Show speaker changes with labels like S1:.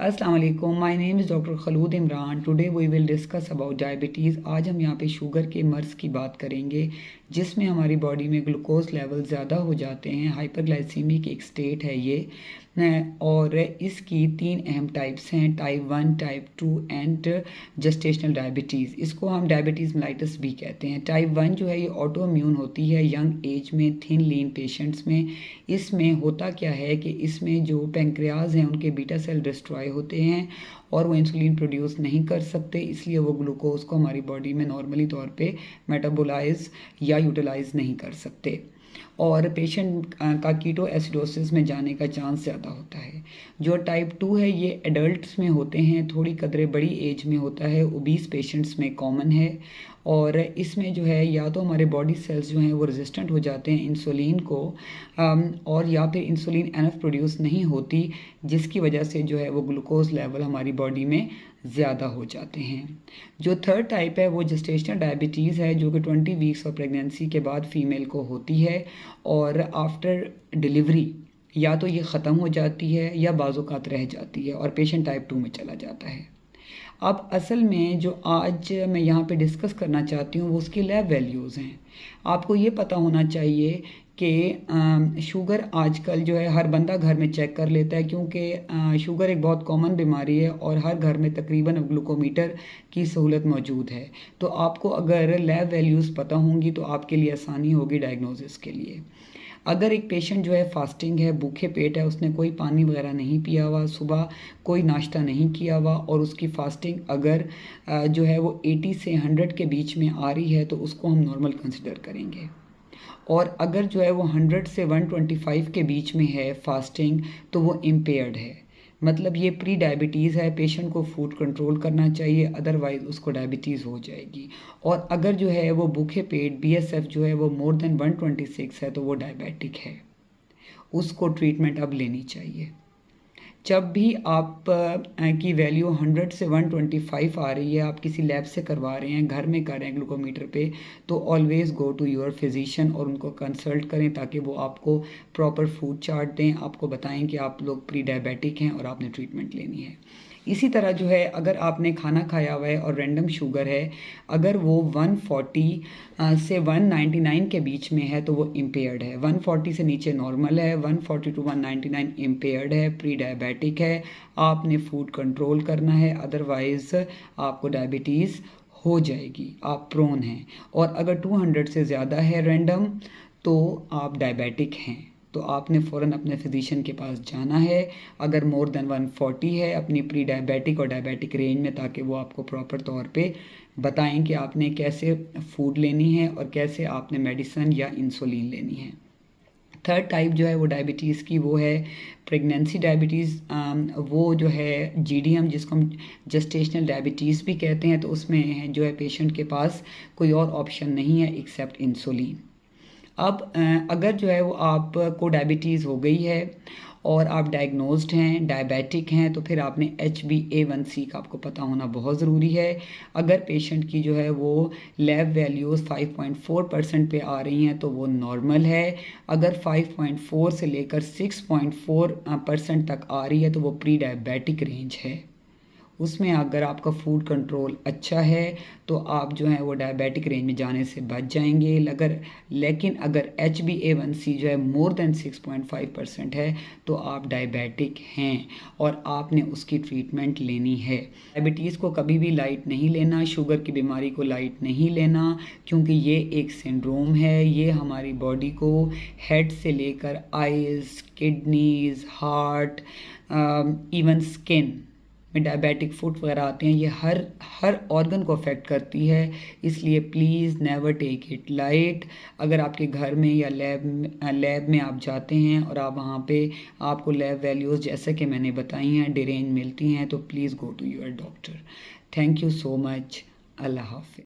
S1: अस्सलाम वालेकुम, my name is doctor Khulood Imran. Today we will discuss about diabetes. आज हम यहाँ पे शुगर के मर्ज़ की बात करेंगे जिसमें हमारी बॉडी में ग्लूकोज लेवल ज़्यादा हो जाते हैं। हाइपरग्लाइसीमिक एक स्टेट है ये और इसकी 3 अहम टाइप्स हैं, type 1, type 2 and gestational diabetes. इसको हम डायबिटीज़ मेलाइटस भी कहते हैं। टाइप 1 जो है ये ऑटो इम्यून होती है यंग एज में थिन लीन पेशेंट्स में। इसमें होता क्या है कि इसमें जो पेंक्रियाज हैं उनके बीटा सेल डिस्ट्रॉय होते हैं और वो इंसुलिन प्रोड्यूस नहीं कर सकते, इसलिए वो ग्लूकोज को हमारी बॉडी में नॉर्मली तौर पे मेटाबोलाइज या यूटिलाइज नहीं कर सकते और पेशेंट का कीटो एसिडोसिस में जाने का चांस ज़्यादा होता है। जो टाइप 2 है ये एडल्ट्स में होते हैं, थोड़ी कदरे बड़ी एज में होता है, ओबीस पेशेंट्स में कॉमन है और इसमें जो है या तो हमारे बॉडी सेल्स जो हैं वो रेजिस्टेंट हो जाते हैं इंसुलिन को और या फिर इंसुलिन एनफ प्रोड्यूस नहीं होती, जिसकी वजह से जो है वो ग्लूकोज लेवल हमारी बॉडी में ज़्यादा हो जाते हैं। जो थर्ड टाइप है वो जेस्टेशनल डायबिटीज़ है जो कि 20 वीक्स ऑफ प्रेगनेंसी के बाद फीमेल को होती है और आफ्टर डिलीवरी या तो ये ख़त्म हो जाती है या बाज़-औक़ात रह जाती है और पेशेंट टाइप 2 में चला जाता है। अब असल में जो आज मैं यहाँ पे डिस्कस करना चाहती हूँ वो उसकी लैब वैल्यूज़ हैं। आपको ये पता होना चाहिए कि शुगर आजकल जो है हर बंदा घर में चेक कर लेता है, क्योंकि शुगर एक बहुत कॉमन बीमारी है और हर घर में तकरीबन अब ग्लूकोमीटर की सहूलत मौजूद है। तो आपको अगर लैब वैल्यूज़ पता होंगी तो आपके लिए आसानी होगी डायग्नोसिस के लिए। अगर एक पेशेंट जो है फास्टिंग है, भूखे पेट है, उसने कोई पानी वगैरह नहीं पिया हुआ, सुबह कोई नाश्ता नहीं किया हुआ और उसकी फास्टिंग अगर जो है वो 80 से 100 के बीच में आ रही है तो उसको हम नॉर्मल कंसिडर करेंगे। और अगर जो है वो 100 से 125 के बीच में है फास्टिंग तो वो इम्पेयर्ड है, मतलब ये प्री डायबिटीज़ है। पेशेंट को फूड कंट्रोल करना चाहिए, अदरवाइज़ उसको डायबिटीज़ हो जाएगी। और अगर जो है वो भूखे पेट बीएसएफ जो है वो मोर देन 126 है तो वो डायबिटिक है, उसको ट्रीटमेंट अब लेनी चाहिए। जब भी आप की वैल्यू 100 से 125 आ रही है, आप किसी लैब से करवा रहे हैं, घर में कर रहे हैं ग्लूकोमीटर पे, तो always go to your physician और उनको कंसल्ट करें ताकि वो आपको प्रॉपर फूड चार्ट दें, आपको बताएं कि आप लोग प्री डायबिटिक हैं और आपने ट्रीटमेंट लेनी है। इसी तरह जो है अगर आपने खाना खाया हुआ है और रैंडम शुगर है, अगर वो 140 से 199 के बीच में है तो वो इम्पेयर्ड है। 140 से नीचे नॉर्मल है, 140 टू 199 इम्पेयर्ड है, प्री डायबिटिक है। आपने फूड कंट्रोल करना है, अदरवाइज़ आपको डायबिटीज़ हो जाएगी, आप प्रोन हैं। और अगर 200 से ज़्यादा है रैंडम तो आप डायबिटिक हैं, तो आपने फ़ौरन अपने फिजिशियन के पास जाना है। अगर मोर देन 140 है अपनी प्री डायबिटिक और डायबिटिक रेंज में, ताकि वो आपको प्रॉपर तौर पे बताएं कि आपने कैसे फूड लेनी है और कैसे आपने मेडिसिन या इंसुलिन लेनी है। थर्ड टाइप जो है वो डायबिटीज़ की वो है प्रेगनेंसी डायबिटीज़। वो जो है जीडीएम जिसको हम जेस्टेशनल डायबिटीज़ भी कहते हैं, तो उसमें जो है पेशेंट के पास कोई और ऑप्शन नहीं है एक्सेप्ट इंसुलिन। अब अगर जो है वो आपको डायबिटीज़ हो गई है और आप डायग्नोज्ड हैं, डायबिटिक हैं, तो फिर आपने HbA1c का आपको पता होना बहुत ज़रूरी है। अगर पेशेंट की जो है वो लैब वैल्यूज़ 5.4% पे आ रही हैं तो वो नॉर्मल है। अगर 5.4 से लेकर 6.4% तक आ रही है तो वो प्री डायबिटिक रेंज है। उसमें अगर आपका फूड कंट्रोल अच्छा है तो आप जो है वो डायबिटिक रेंज में जाने से बच जाएंगे। लेकिन अगर HbA1c जो है मोर देन 6.5% है तो आप डायबिटिक हैं और आपने उसकी ट्रीटमेंट लेनी है। डायबिटीज़ को कभी भी लाइट नहीं लेना, शुगर की बीमारी को लाइट नहीं लेना, क्योंकि ये एक सिंड्रोम है। ये हमारी बॉडी को हेड से लेकर eyes, kidneys, heart, even skin में डायबिटिक फुट वगैरह आते हैं, ये हर ऑर्गन को अफेक्ट करती है। इसलिए please never take it light. अगर आपके घर में या लैब में आप जाते हैं और आप वहाँ पे आपको लैब वैल्यूज़ जैसे कि मैंने बताई हैं डिरेंज मिलती हैं, तो please go to your doctor. Thank you so much. अल्लाह हाफ़िज़।